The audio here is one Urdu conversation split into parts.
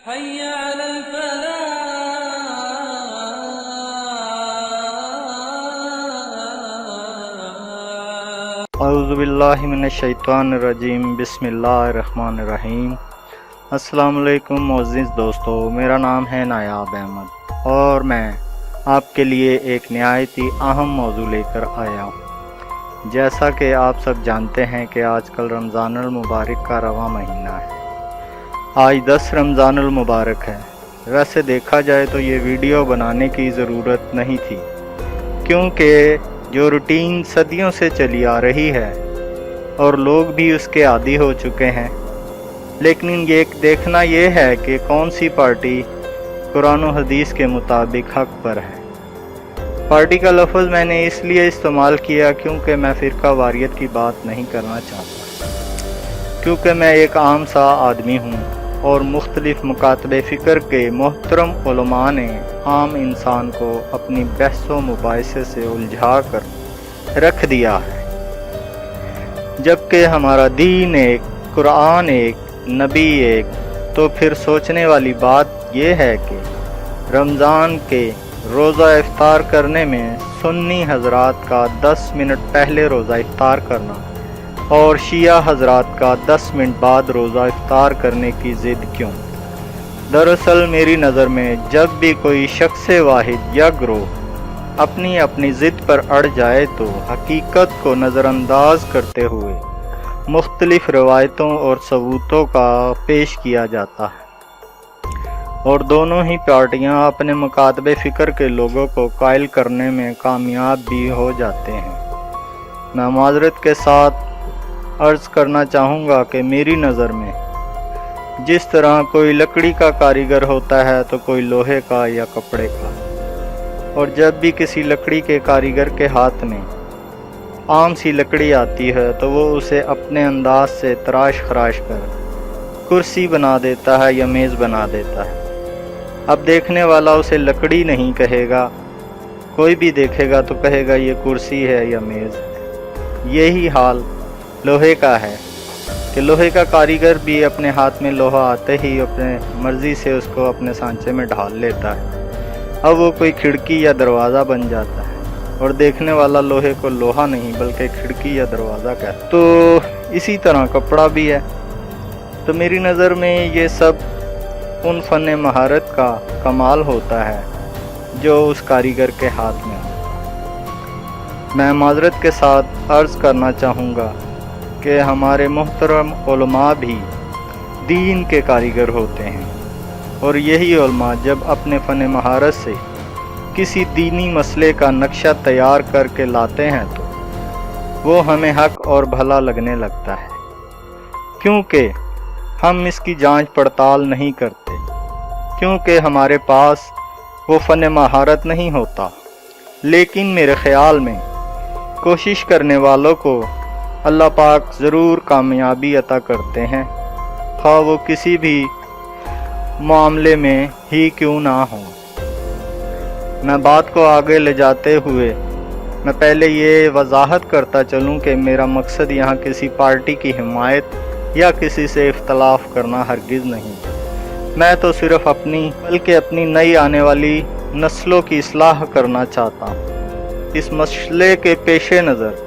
حي على الفلاح. اعوذ باللہ من الشیطان الرجیم، بسم اللہ الرحمن الرحیم۔ السلام علیکم معزز دوستو، میرا نام ہے نایاب احمد اور میں آپ کے لیے ایک نہایت ہی اہم موضوع لے کر آیا ہوں۔ جیسا کہ آپ سب جانتے ہیں کہ آج کل رمضان المبارک کا رواں مہینہ ہے۔ آج 10 رمضان المبارک ہے۔ ویسے دیکھا جائے تو یہ ویڈیو بنانے کی ضرورت نہیں تھی، کیونکہ جو روٹین صدیوں سے چلی آ رہی ہے اور لوگ بھی اس کے عادی ہو چکے ہیں، لیکن یہ دیکھنا یہ ہے کہ کون سی پارٹی قرآن و حدیث کے مطابق حق پر ہے۔ پارٹی کا لفظ میں نے اس لیے استعمال کیا کیونکہ میں فرقہ واریت کی بات نہیں کرنا چاہتا، کیونکہ میں ایک عام سا آدمی ہوں اور مختلف مکاتب فکر کے محترم علماء نے عام انسان کو اپنی بحث و مباحثے سے الجھا کر رکھ دیا ہے، جبکہ ہمارا دین ایک، قرآن ایک، نبی ایک۔ تو پھر سوچنے والی بات یہ ہے کہ رمضان کے روزہ افطار کرنے میں سنی حضرات کا 10 منٹ پہلے روزہ افطار کرنا اور شیعہ حضرات کا 10 منٹ بعد روزہ افطار کرنے کی ضد کیوں؟ دراصل میری نظر میں جب بھی کوئی شخص واحد یا گروہ اپنی ضد پر اڑ جائے تو حقیقت کو نظر انداز کرتے ہوئے مختلف روایتوں اور ثبوتوں کا پیش کیا جاتا ہے، اور دونوں ہی پارٹیاں اپنے مکاتب فکر کے لوگوں کو قائل کرنے میں کامیاب بھی ہو جاتے ہیں۔ میں معذرت کے ساتھ عرض کرنا چاہوں گا کہ میری نظر میں جس طرح کوئی لکڑی کا کاریگر ہوتا ہے تو کوئی لوہے کا یا کپڑے کا، اور جب بھی کسی لکڑی کے کاریگر کے ہاتھ میں عام سی لکڑی آتی ہے تو وہ اسے اپنے انداز سے تراش خراش کر کرسی بنا دیتا ہے یا میز بنا دیتا ہے۔ اب دیکھنے والا اسے لکڑی نہیں کہے گا، کوئی بھی دیکھے گا تو کہے گا یہ کرسی ہے یا میز ہے۔ یہی حال لوہے کا ہے کہ لوہے کا کاریگر بھی اپنے ہاتھ میں لوہا آتے ہی اپنے مرضی سے اس کو اپنے سانچے میں ڈھال لیتا ہے، اب وہ کوئی کھڑکی یا دروازہ بن جاتا ہے، اور دیکھنے والا لوہے کو لوہا نہیں بلکہ کھڑکی یا دروازہ کہتا ہے۔ تو اسی طرح کپڑا بھی ہے۔ تو میری نظر میں یہ سب ان فن مہارت کا کمال ہوتا ہے جو اس کاریگر کے ہاتھ میں ہے۔ میں معذرت کے ساتھ عرض کرنا چاہوں گا کہ ہمارے محترم علماء بھی دین کے کاریگر ہوتے ہیں، اور یہی علماء جب اپنے فن مہارت سے کسی دینی مسئلے کا نقشہ تیار کر کے لاتے ہیں تو وہ ہمیں حق اور بھلا لگنے لگتا ہے، کیونکہ ہم اس کی جانچ پڑتال نہیں کرتے، کیونکہ ہمارے پاس وہ فن مہارت نہیں ہوتا۔ لیکن میرے خیال میں کوشش کرنے والوں کو اللہ پاک ضرور کامیابی عطا کرتے ہیں، خواہ وہ کسی بھی معاملے میں ہی کیوں نہ ہو۔ میں بات کو آگے لے جاتے ہوئے میں پہلے یہ وضاحت کرتا چلوں کہ میرا مقصد یہاں کسی پارٹی کی حمایت یا کسی سے اختلاف کرنا ہرگز نہیں۔ میں تو صرف بلکہ اپنی نئی آنے والی نسلوں کی اصلاح کرنا چاہتا ہوں۔ اس مسئلے کے پیش نظر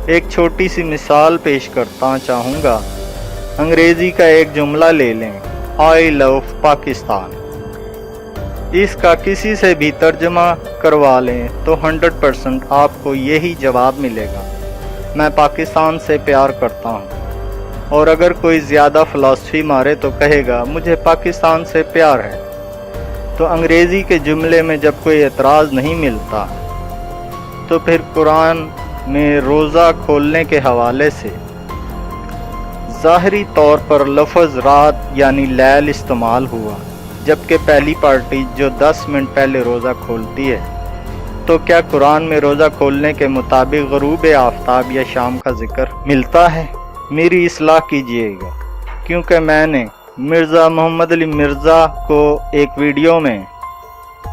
ایک چھوٹی سی مثال پیش کرتا چاہوں گا۔ انگریزی کا ایک جملہ لے لیں، آئی لو پاکستان۔ اس کا کسی سے بھی ترجمہ کروا لیں تو 100% آپ کو یہی جواب ملے گا، میں پاکستان سے پیار کرتا ہوں۔ اور اگر کوئی زیادہ فلسفی مارے تو کہے گا مجھے پاکستان سے پیار ہے۔ تو انگریزی کے جملے میں جب کوئی اعتراض نہیں ملتا تو پھر قرآن میں روزہ کھولنے کے حوالے سے ظاہری طور پر لفظ رات یعنی لیل استعمال ہوا، جبکہ پہلی پارٹی جو 10 منٹ پہلے روزہ کھولتی ہے، تو کیا قرآن میں روزہ کھولنے کے مطابق غروب آفتاب یا شام کا ذکر ملتا ہے؟ میری اصلاح کیجیے گا، کیونکہ میں نے مرزا محمد علی مرزا کو ایک ویڈیو میں